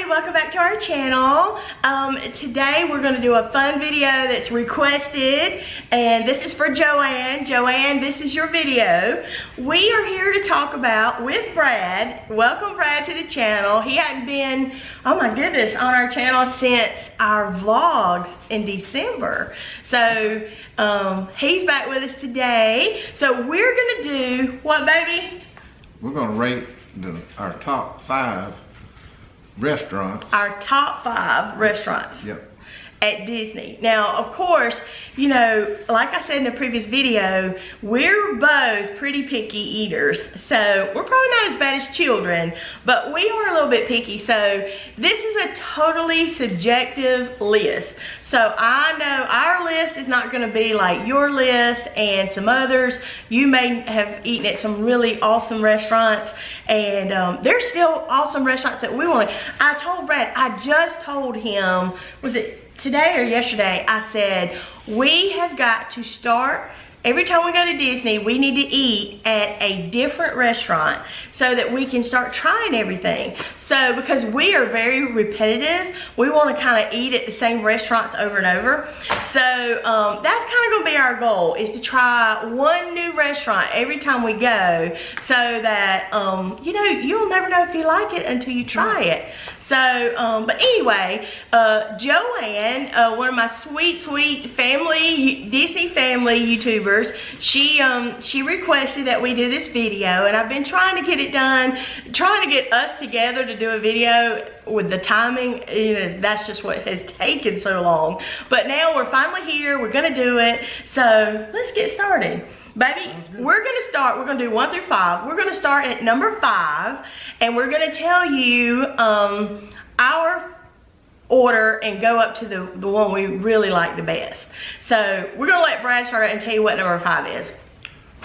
everybody, welcome back to our channel. Today we're going to do a fun video that's requested, and this is for Joann. Joann, this is your video. We are here to talk about with Brad. Welcome Brad to the channel. He hadn't been, oh my goodness, on our channel since our vlogs in December. So he's back with us today. So we're going to do, what baby? We're going to rate our top 5 restaurants. Our top 5 restaurants. Yep. At Disney. Now, of course, you know, like I said in the previous video, we're both pretty picky eaters. So we're probably not as bad as children, but we are a little bit picky. So this is a totally subjective list. So I know our list is not going to be like your list and some others. You may have eaten at some really awesome restaurants, and there's still awesome restaurants that we want. I told Brad, I just told him, was it today or yesterday, I said, we have got to start, every time we go to Disney, we need to eat at a different restaurant so that we can start trying everything. So, because we are very repetitive, we want to kind of eat at the same restaurants over and over. So, that's kind of going to be our goal, is to try one new restaurant every time we go so that, you know, you'll never know if you like it until you try it. So, but anyway, Joann, one of my sweet family, Disney family YouTubers, she requested that we do this video, and I've been trying to get it done, trying to get us together to do a video with the timing. You know, that's just what has taken so long. But now we're finally here, we're gonna do it, so let's get started. Baby, we're gonna do 1 through 5. We're gonna start at number 5, and we're gonna tell you our order and go up to the one we really like the best. So we're gonna let Brad start and tell you what number 5 is.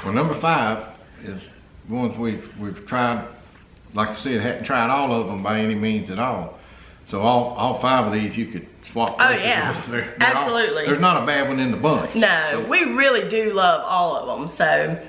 Well, number 5 is ones we've tried. Like I said, hadn't tried all of them by any means at all. So all 5 of these you could swap places. Oh yeah, absolutely. There's not a bad one in the bunch. No, so, we really do love all of them. So,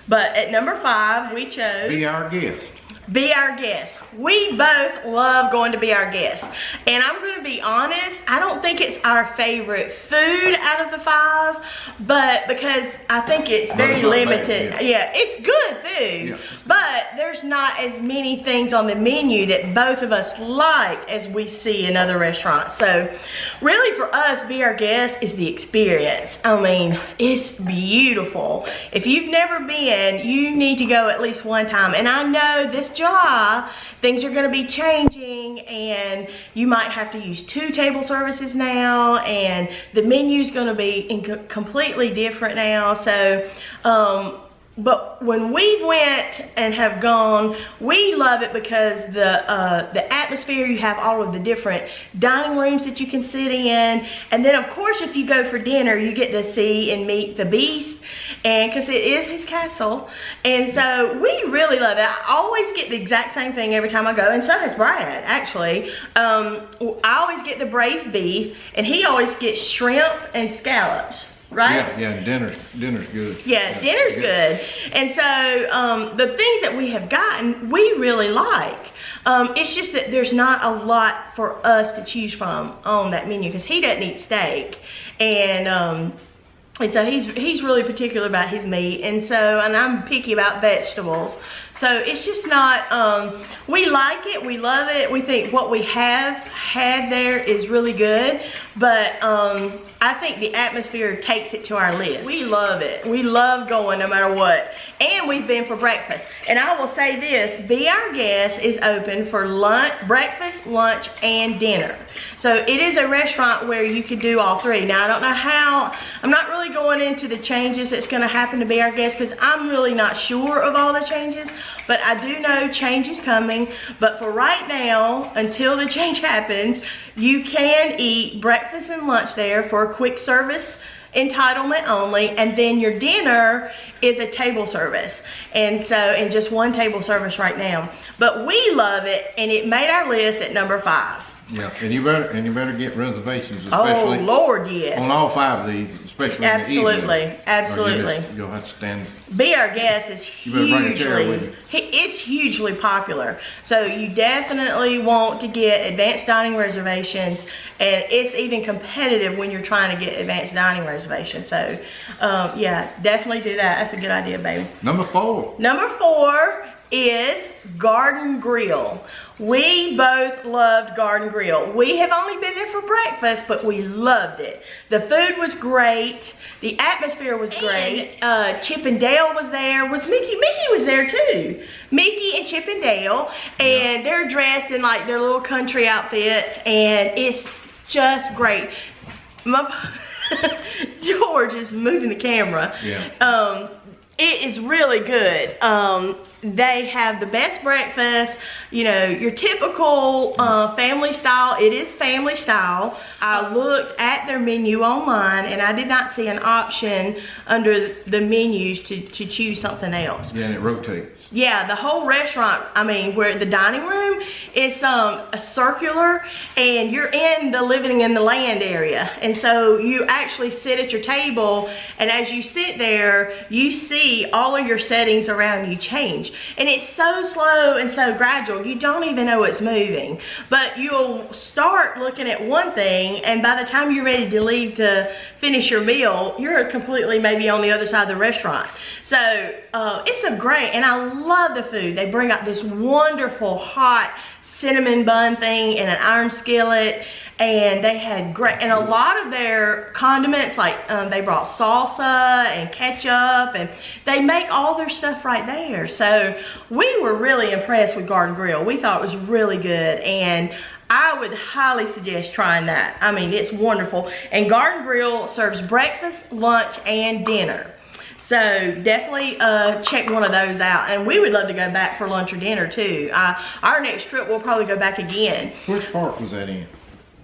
but at number 5 we chose Be Our Guest. Be Our Guest. We both love going to Be Our Guest. And I'm going to be honest, I don't think it's our favorite food out of the 5, but because I think it's very limited. Bad, yeah, it's good food, yeah. But there's not as many things on the menu that both of us like as we see in other restaurants. So really for us, Be Our Guest is the experience. I mean, it's beautiful. If you've never been, you need to go at least one time. And I know this July, things are going to be changing, and you might have to use 2 table services now, and the menu's going to be completely different now. So, but when we went and have gone, we love it because the atmosphere, you have all of the different dining rooms that you can sit in, and then of course if you go for dinner, you get to see and meet the Beast, and because it is his castle, and so we really love it. I always get the exact same thing every time I go, and so has Brad actually. I always get the braised beef, and he always gets shrimp and scallops. Right? Yeah, dinner's good. Yeah, dinner's good. And so the things that we have gotten, we really like. It's just that there's not a lot for us to choose from on that menu because he doesn't eat steak, and so he's really particular about his meat, and I'm picky about vegetables. So it's just not, we like it, we love it, we think what we have had there is really good, but I think the atmosphere takes it to our list. We love it. We love going no matter what. And we've been for breakfast. And I will say this, Be Our Guest is open for lunch, breakfast, lunch, and dinner. So it is a restaurant where you could do all 3. Now I don't know how, I'm not really going into the changes that's gonna happen to Be Our Guest because I'm really not sure of all the changes, but I do know change is coming. But for right now, until the change happens, you can eat breakfast and lunch there for a quick service entitlement only, and then your dinner is a table service, and just 1 table service right now. But we love it, and it made our list at number 5. Yeah, and you better get reservations, especially Oh Lord, yes. on all 5 of these, especially Absolutely, in the evening. absolutely. You'll have to stand. Be Our Guest is You better bring a chair with hugely, you. it's hugely popular. So you definitely want to get advanced dining reservations, and it's even competitive when you're trying to get advanced dining reservations. So yeah, definitely do that. That's a good idea, baby. Number 4. Number 4 is Garden Grill. We both loved Garden Grill. We have only been there for breakfast, but we loved it. The food was great. The atmosphere was great. Chip and Dale was there. Was Mickey? Mickey was there too. Mickey and Chip and Dale, and they're dressed in like their little country outfits, and it's just great. George is moving the camera. Yeah. It is really good. They have the best breakfast, you know, your typical family style. It is family style. I looked at their menu online, and I did not see an option under the menus to choose something else. Yeah, and it rotates. Yeah, the whole restaurant, I mean, where the dining room is a circular, and you're in the living in the land area. And so you actually sit at your table, and as you sit there, you see all of your settings around you change. And it's so slow and so gradual, you don't even know it's moving. But you'll start looking at one thing, and by the time you're ready to leave to finish your meal, you're completely maybe on the other side of the restaurant. So it's a great, and I love the food. They bring out this wonderful hot cinnamon bun thing in an iron skillet, and they had great, and a lot of their condiments, like they brought salsa and ketchup, and they make all their stuff right there. So we were really impressed with Garden Grill. We thought it was really good, and I would highly suggest trying that. I mean, it's wonderful. And Garden Grill serves breakfast, lunch, and dinner. So definitely check one of those out. And we would love to go back for lunch or dinner too. Our next trip, we'll probably go back again. Which park was that in?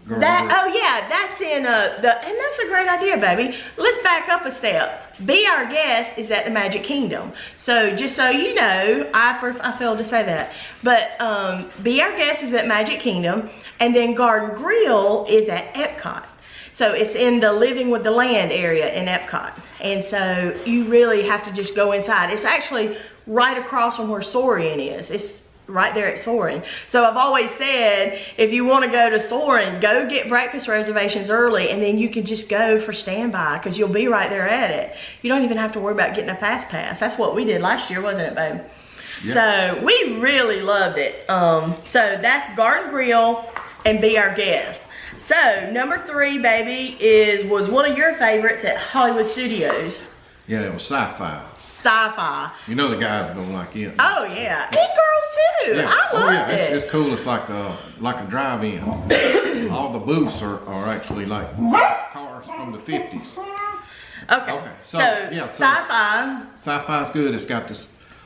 Oh yeah, that's in and that's a great idea, baby. Let's back up a step. Be Our Guest is at the Magic Kingdom. So just so you know, I failed to say that. But Be Our Guest is at Magic Kingdom, and then Garden Grill is at Epcot. So it's in the Living with the Land area in Epcot. And so you really have to just go inside. It's actually right across from where Soarin' is. It's right there at Soarin'. So I've always said, if you want to go to Soarin', go get breakfast reservations early, and then you can just go for standby, because you'll be right there at it. You don't even have to worry about getting a fast pass. That's what we did last year, wasn't it, babe? Yeah. So we really loved it. So that's Garden Grill and Be Our Guest. So number 3, baby, was one of your favorites at Hollywood Studios. Yeah, it was Sci-Fi. Sci-Fi. You know the guys are gonna like it. Oh yeah, and girls too. Yeah. I love it. It's cool. It's like a drive-in. All the booths are actually like cars from the 50s. Okay. So yeah, Sci-Fi. Sci-Fi's good. It's got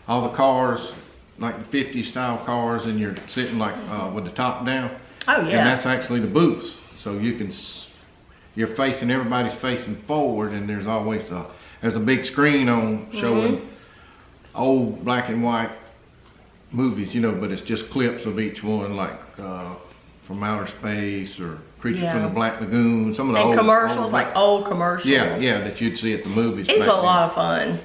all the cars, like the 50s style cars, and you're sitting like with the top down. Oh yeah. And that's actually the booths. So you're facing, everybody's facing forward, and there's always there's a big screen on showing old black and white movies, you know, but it's just clips of each one, like From Outer Space or Creature from the Black Lagoon, some of the old commercials, like old commercials. Yeah, that you'd see at the movies. It's a lot of fun.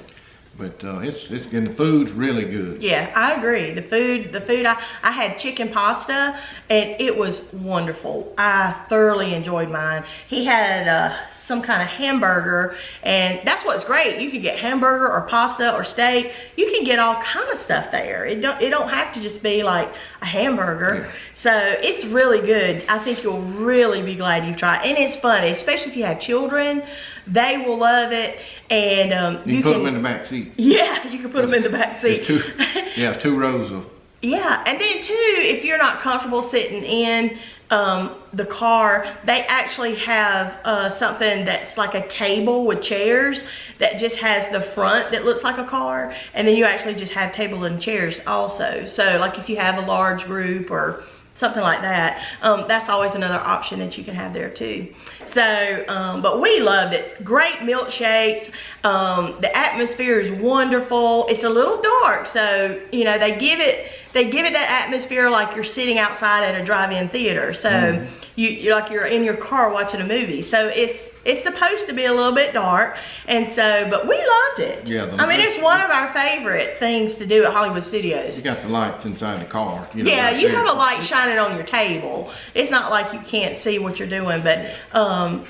But and the food's really good. Yeah, I agree. The food. I had chicken pasta, and it was wonderful. I thoroughly enjoyed mine. He had some kind of hamburger, and that's what's great. You can get hamburger or pasta or steak. You can get all kind of stuff there. It don't have to just be like a hamburger. Yeah. So it's really good. I think you'll really be glad you tried it, and it's fun, especially if you have children. They will love it, and you can put them in the back seat. Yeah, you can put them in the back seat. It's 2 rows of. Yeah, and then too, if you're not comfortable sitting in the car, they actually have something that's like a table with chairs that just has the front that looks like a car, and then you actually just have table and chairs also. So like if you have a large group or something like that. That's always another option that you can have there too. So, but we loved it. Great milkshakes. The atmosphere is wonderful. It's a little dark, so you know they give it that atmosphere like you're sitting outside at a drive-in theater. So you're like you're in your car watching a movie. So it's supposed to be a little bit dark, and so, but we loved it. Yeah, I mean, it's one of our favorite things to do at Hollywood Studios. You got the lights inside the car. You know, yeah, right you there. have a light shining on your table. It's not like you can't see what you're doing, but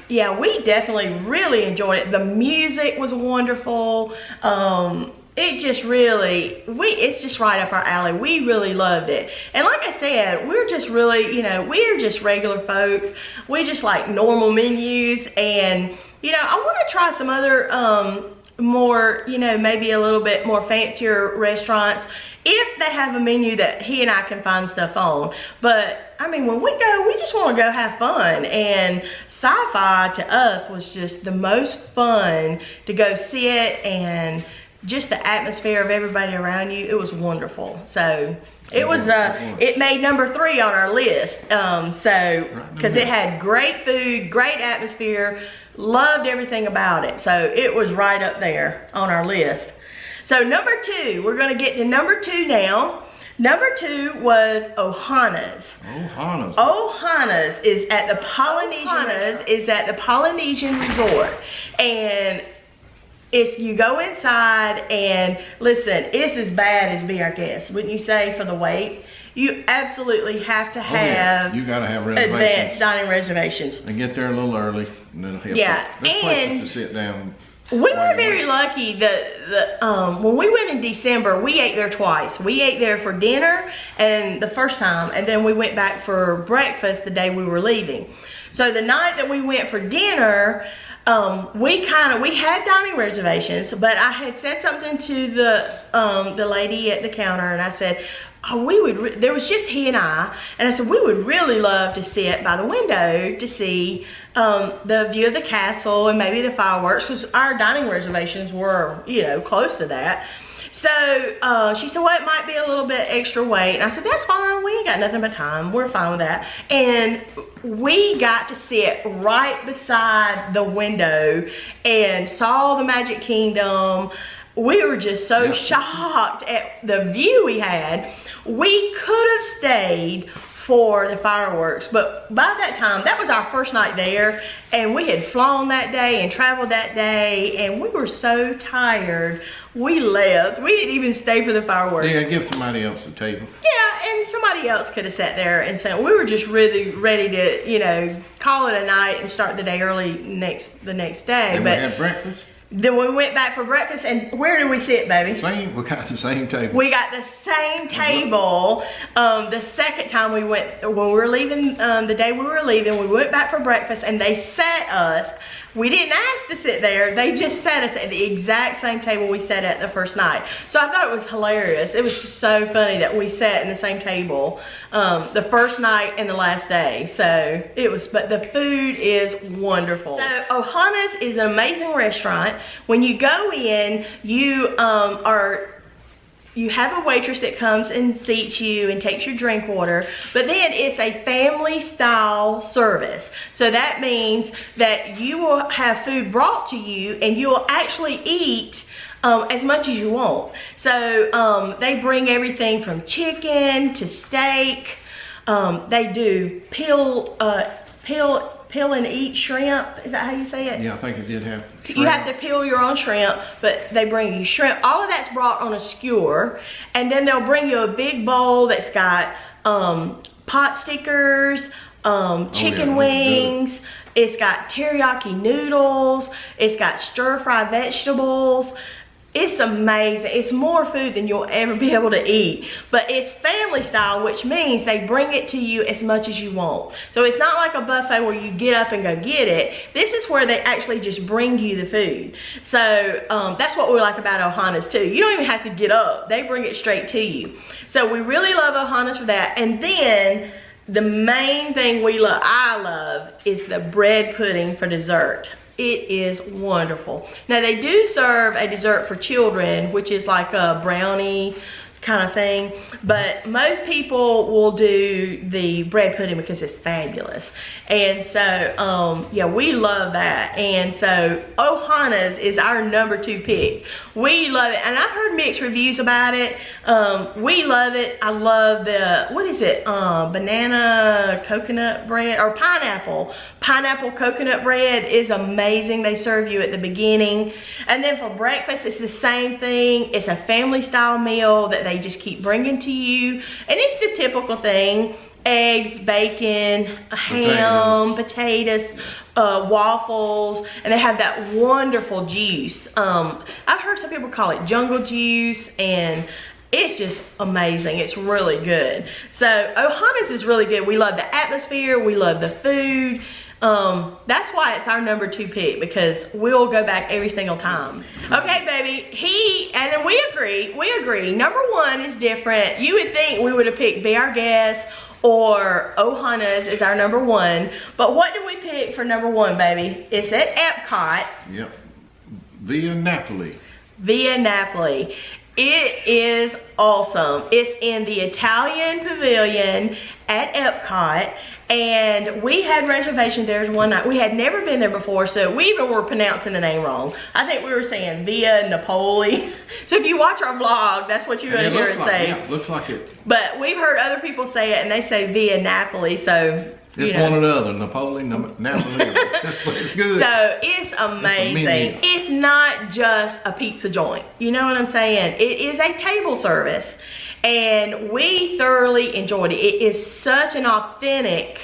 yeah, we definitely really enjoyed it. The music was wonderful. It just really, it's just right up our alley. We really loved it. And like I said, we're just really, you know, we're just regular folk. We just like normal menus. And, you know, I want to try some other more, you know, maybe a little bit more fancier restaurants if they have a menu that he and I can find stuff on. But I mean, when we go, we just want to go have fun. And Sci-Fi to us was just the most fun to go sit, and just the atmosphere of everybody around you. It was wonderful. So it was it made number 3 on our list. Because it had great food, great atmosphere, loved everything about it. So it was right up there on our list. So number 2, we're going to get to number 2 now. Number 2 was Ohana's. Ohana's is at the Polynesian Resort. And you go inside, and listen, it's as bad as Be Our Guest, wouldn't you say, for the wait? You absolutely have to have you gotta have reservations. Advanced dining reservations. And get there a little early, and then help. Yeah, There's places to sit down. We were very lucky that when we went in December, we ate there twice. We ate there for dinner and the first time, and then we went back for breakfast the day we were leaving. So the night that we went for dinner, we had dining reservations, but I had said something to the lady at the counter, and I said, there was just he and I said, we would really love to sit by the window to see the view of the castle and maybe the fireworks, because our dining reservations were, you know, close to that. So she said, well, it might be a little bit extra wait. And I said, that's fine. We ain't got nothing but time. We're fine with that. And we got to sit right beside the window and saw the Magic Kingdom. We were just so shocked at the view we had. We could have stayed for the fireworks, but by that time, that was our first night there, and we had flown that day and traveled that day, and we were so tired, we left. We didn't even stay for the fireworks. Yeah, give somebody else a table. Yeah, and somebody else could have sat there and said, we were just really ready to, you know, call it a night and start the day early the next day. And we had breakfast. Then we went back for breakfast, and where did we sit, baby? We got the same table. We got the same table. The second time we went, when we were leaving, the day we were leaving, we went back for breakfast, and they sat us. We didn't ask to sit there. They just sat us at the exact same table we sat at the first night. So I thought it was hilarious. It was just so funny that we sat in the same table the first night and the last day. So it was, but the food is wonderful. So Ohana's is an amazing restaurant. When you go in, you have a waitress that comes and seats you and takes your drink order, but then it's a family style service. So that means that you will have food brought to you, and you will actually eat as much as you want. So they bring everything from chicken to steak. They do peel and eat shrimp. Is that how you say it? Yeah, I think it did have shrimp. You have to peel your own shrimp, but they bring you shrimp. All of that's brought on a skewer, and then they'll bring you a big bowl that's got pot stickers, chicken wings. It's got teriyaki noodles. It's got stir-fry vegetables. It's amazing. It's more food than you'll ever be able to eat. But it's family style, which means they bring it to you as much as you want. So it's not like a buffet where you get up and go get it. This is where they actually just bring you the food. So that's what we like about Ohana's too. You don't even have to get up. They bring it straight to you. So we really love Ohana's for that. And then the main thing I love is the bread pudding for dessert. It is wonderful. Now they do serve a dessert for children, which is like a brownie kind of thing, but most people will do the bread pudding because it's fabulous. And so yeah, we love that. And so Ohana's is our #2 pick. We love it, and I've heard mixed reviews about it. We love it. I love the, what is it, banana coconut bread or pineapple coconut bread is amazing. They serve you at the beginning, and then for breakfast it's the same thing. It's a family style meal that they just keep bringing to you, and it's the typical thing: eggs, bacon, ham, potatoes, waffles, and they have that wonderful juice. I've heard some people call it jungle juice, and it's just amazing. It's really good. So Ohana's is really good. We love the atmosphere, we love the food. That's why it's our #2 pick, because we'll go back every single time. Okay, baby, and then we agree. #1 is different. You would think we would have picked Be Our Guest or Ohana's is our #1, but what did we pick for #1, baby? It's at Epcot. Yep, Via Napoli. Via Napoli. It is awesome. It's in the Italian Pavilion at Epcot, and we had reservations there one night. We had never been there before, so we even were pronouncing the name wrong. I think we were saying Via Napoli. So if you watch our vlog, that's what you're going to hear us say. Yeah, looks like it. But we've heard other people say it, and they say Via Napoli, so it's one or the other, Napoli, Napoli. It's good. So it's amazing. It's not just a pizza joint. You know what I'm saying? It is a table service, and we thoroughly enjoyed it. It is such an authentic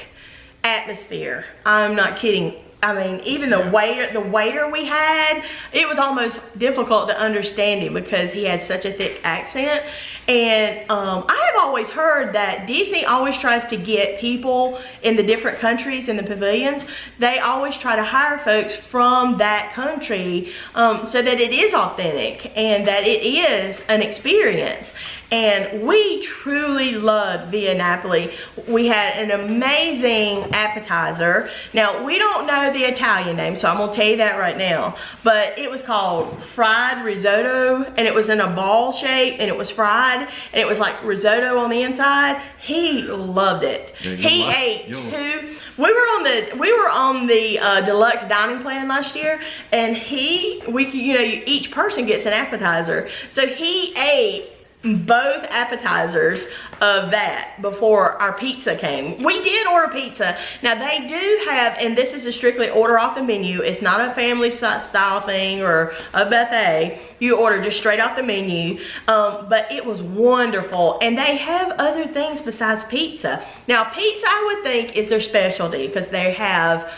atmosphere. I'm not kidding. I mean, even the waiter we had, it was almost difficult to understand him because he had such a thick accent. And I have always heard that Disney always tries to get people in the different countries in the pavilions. They always try to hire folks from that country so that it is authentic and that it is an experience. And we truly loved Via Napoli. We had an amazing appetizer. Now, we don't know the Italian name, so I'm gonna tell you that right now. But it was called fried risotto, and it was in a ball shape, and it was fried, and it was like risotto on the inside. He loved it. Yeah, he ate two. We were on the deluxe dining plan last year, and each person gets an appetizer. So he ate both appetizers of that before our pizza came. We did order pizza. Now they do have, and this is a strictly order off the menu. It's not a family style thing or a buffet. You order just straight off the menu. But it was wonderful, and they have other things besides pizza. Now pizza, I would think, is their specialty because they have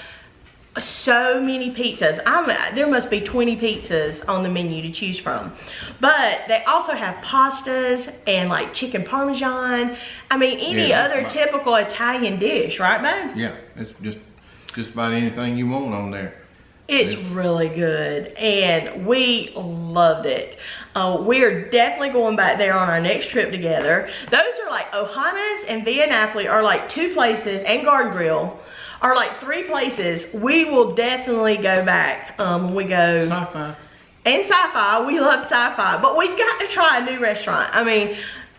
so many pizzas. There must be 20 pizzas on the menu to choose from. But they also have pastas and like chicken parmesan. I mean, any other typical Italian dish, right, babe? Yeah, it's just about anything you want on there. It's really good, and we loved it. We're definitely going back there on our next trip together. Those are like Ohana's and Via Napoli are like 2 places, and Garden Grill are like 3 places. We will definitely go back when we go. Sci-Fi. And Sci-Fi, we love Sci-Fi, but we've got to try a new restaurant. I mean,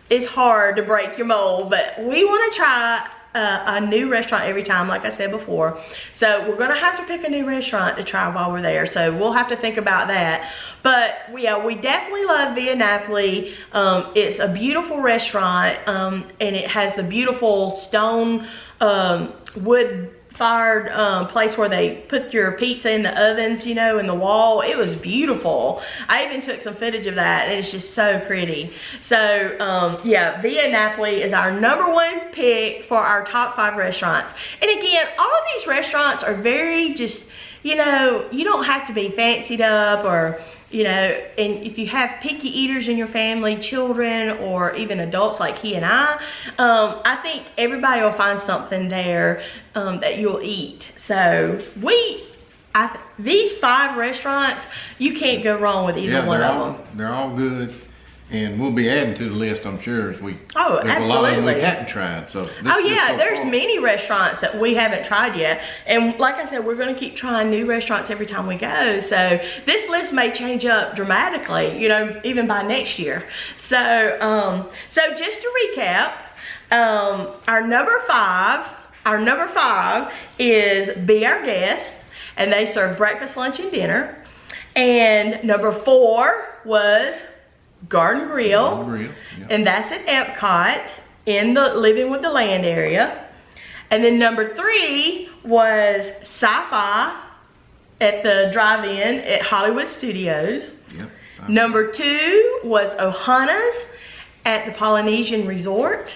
it's hard to break your mold, but we want to try a new restaurant every time, like I said before. So we're gonna have to pick a new restaurant to try while we're there. So we'll have to think about that. But yeah, we definitely love Via Napoli. It's a beautiful restaurant, and it has the beautiful stone wood fired place where they put your pizza in the ovens, you know, in the wall. It was beautiful. I even took some footage of that, and it's just so pretty. So yeah, Via Napoli is our #1 pick for our top 5 restaurants. And again, all of these restaurants are very just, you know, you don't have to be fancied up, or you know, and if you have picky eaters in your family, children or even adults like he and I think everybody will find something there that you'll eat. So these 5 restaurants, you can't go wrong with either one of them. They're all good. And we'll be adding to the list, I'm sure, as we. Oh, there's a lot of them we absolutely. hadn't tried. So. Oh yeah, so there's far. many restaurants that we haven't tried yet, and like I said, we're going to keep trying new restaurants every time we go. So this list may change up dramatically, you know, even by next year. So, so just to recap, our number five is Be Our Guest, and they serve breakfast, lunch, and dinner. And number 4 was Garden Grill, Yep. and that's at Epcot in the Living with the Land area. And then number 3 was Sci-Fi at the drive-in at Hollywood Studios. Yep. Number 2 was Ohana's at the Polynesian Resort.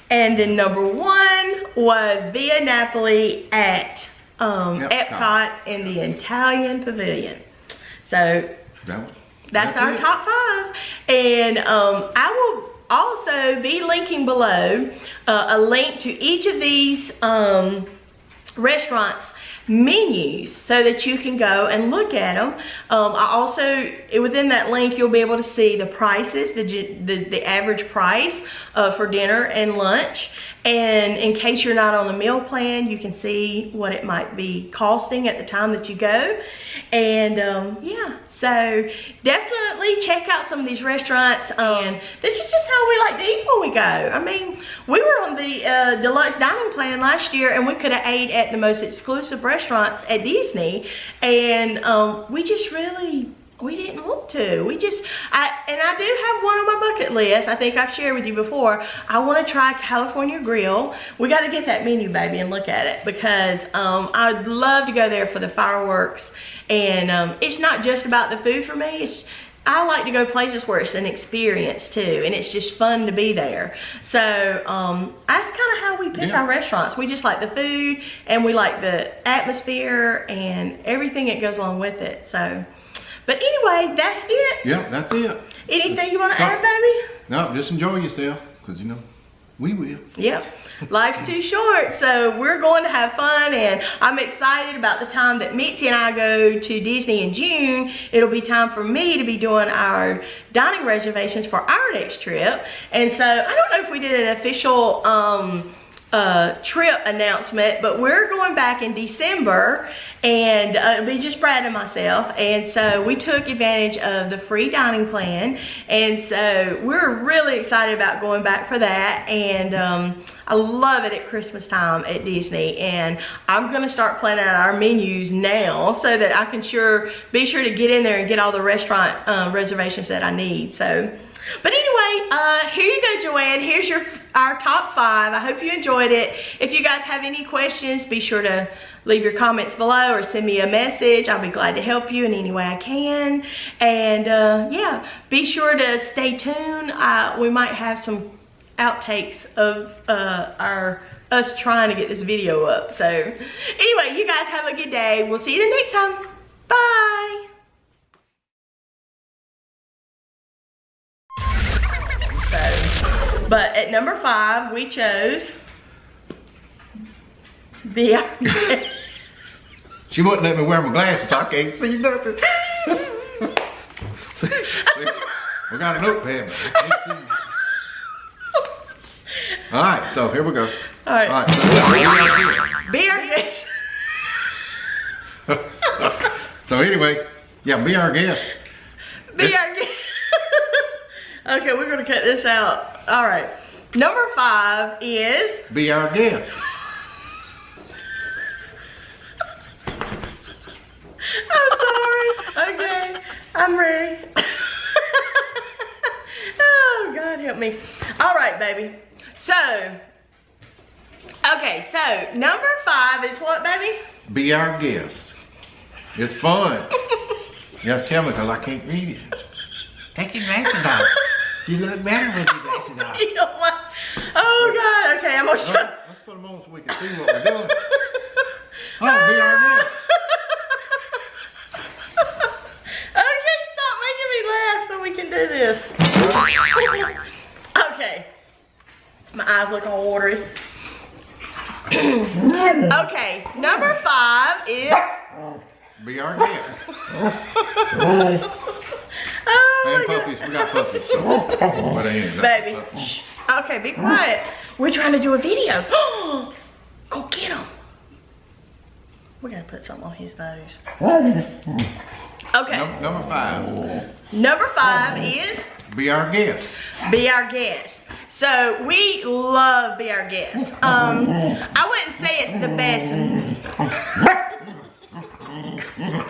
And then number 1 was Via Napoli at Epcot in the Italian Pavilion. So that's our top 5. And I will also be linking below a link to each of these restaurants' menus so that you can go and look at them. I also, within that link, you'll be able to see the prices, the average price for dinner and lunch. And in case you're not on the meal plan, you can see what it might be costing at the time that you go. And yeah, so definitely check out some of these restaurants. And this is just how we like to eat when we go. I mean, we were on the deluxe dining plan last year, and we could have ate at the most exclusive restaurants at Disney. And we just really... we didn't want to. I do have one on my bucket list. I think I've shared with you before. I want to try California Grill. We got to get that menu, baby, and look at it, because I'd love to go there for the fireworks. And it's not just about the food for me. I like to go places where it's an experience too, and it's just fun to be there. So that's kind of how we pick our restaurants. We just like the food, and we like the atmosphere and everything that goes along with it. So. But anyway, that's it. Yeah, that's it. Anything you want to add, baby? No, just enjoy yourself, because, you know, we will. Yep. Life's too short, so we're going to have fun, and I'm excited about the time that Mitzi and I go to Disney in June. It'll be time for me to be doing our dining reservations for our next trip. And so I don't know if we did an official trip announcement, but we're going back in December, and it'll be just Brad and myself. And so we took advantage of the free dining plan, and so we're really excited about going back for that. And I love it at Christmas time at Disney, and I'm gonna start planning out our menus now so that I can be sure to get in there and get all the restaurant reservations that I need. So but anyway, here you go, Joanne. Here's our top 5. I hope you enjoyed it. If you guys have any questions, be sure to leave your comments below or send me a message. I'll be glad to help you in any way I can. And yeah, be sure to stay tuned. We might have some outtakes of us trying to get this video up. So anyway, you guys have a good day. We'll see you the next time. Bye. But at number 5, we chose Be Our Guest. She wouldn't let me wear my glasses, so I can't see nothing. We got a notepad, but I can't see nothing. All right, so here we go. All right. All right, so Be Our Guest. so anyway, yeah, Be Our Guest. Be Our Guest. Okay, we're gonna cut this out. All right. Number 5 is Be Our Guest. I'm sorry. Okay, I'm ready. Oh, God help me. All right, baby. So, okay, so number 5 is what, baby? Be Our Guest. It's fun. You have to tell me, because I can't read it. Take your glasses off. You look better with your glasses off. You know what? Oh, God. Okay, I'm going to try. Let's put them on so we can see what we're doing. Oh, Be Our Guest. Okay, stop making me laugh so we can do this. Okay. My eyes look all watery. Okay, number 5 is Be Our Guest. Oh, And my puppies, God. we got puppies. So, but anyway, Baby, puppies. shh. Okay, be quiet. We're trying to do a video. Go get him. We gotta put something on his nose. Okay. Number 5. Number 5 is Be our guest. be our guest. So we love be our guest. I wouldn't say it's the best.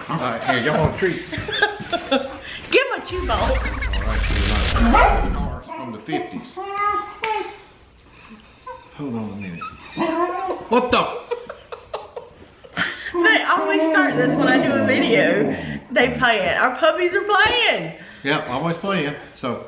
All right, here, y'all want a treat? Give him a chew ball. All right, cars from the 50s. Hold on a minute. What the? They always start this when I do a video. They play it. Our puppies are playing. Yeah, always playing. So